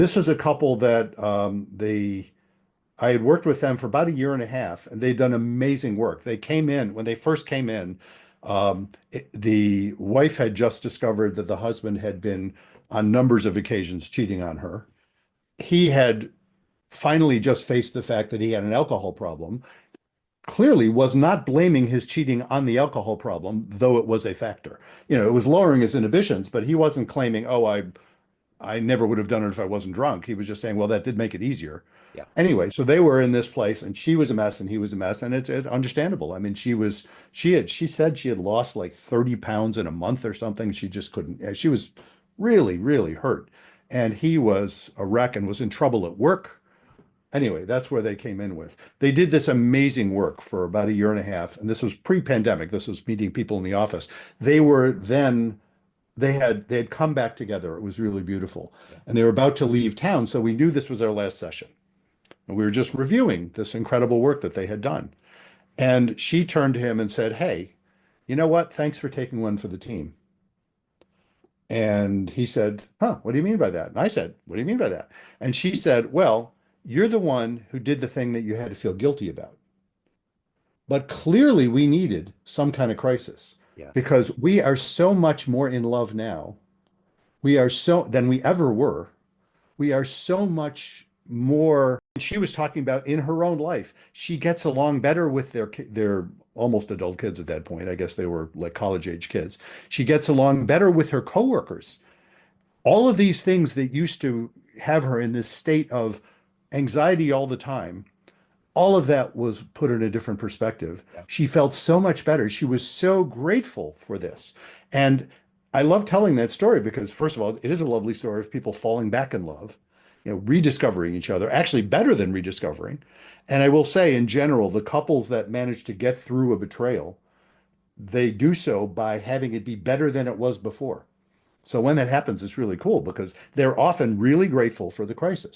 This was a couple that I had worked with them for about a year and a half, and they'd done amazing work. They came in, when they first came in, the wife had just discovered that the husband had been on numbers of occasions cheating on her. He had finally just faced the fact that he had an alcohol problem, clearly was not blaming his cheating on the alcohol problem, though it was a factor. It was lowering his inhibitions, but he wasn't claiming, oh, I never would have done it if I wasn't drunk. He was just saying, well, that did make it easier. Yeah. Anyway, so they were in this place and she was a mess and he was a mess. And it's understandable. I mean, she said she had lost like 30 pounds in a month or something. She just couldn't, she was really, really hurt. And he was a wreck and was in trouble at work. Anyway, that's where they came in with. They did this amazing work for about a year and a half. And this was pre-pandemic. This was meeting people in the office. They were then they had come back together. It was really beautiful. Yeah. And they were about to leave town, so we knew this was our last session. And we were just reviewing this incredible work that they had done. And she turned to him and said, "Hey, you know what? Thanks for taking one for the team." And he said, "Huh, what do you mean by that?" And I said, "What do you mean by that?" And she said, "Well, you're the one who did the thing that you had to feel guilty about. But clearly we needed some kind of crisis Yeah. because we are so much more in love now. We are so than we ever were. We are so much more. She was talking about in her own life. She gets along better with their almost adult kids at that point. I guess they were like college age kids. She gets along better with her coworkers. All of these things that used to have her in this state of anxiety all the time, all of that was put in a different perspective. Yeah. She felt so much better. She was so grateful for this. And I love telling that story because, first of all, it is a lovely story of people falling back in love, rediscovering each other, actually better than rediscovering. And I will say, in general, the couples that manage to get through a betrayal, they do so by having it be better than it was before. So when that happens, it's really cool because they're often really grateful for the crisis.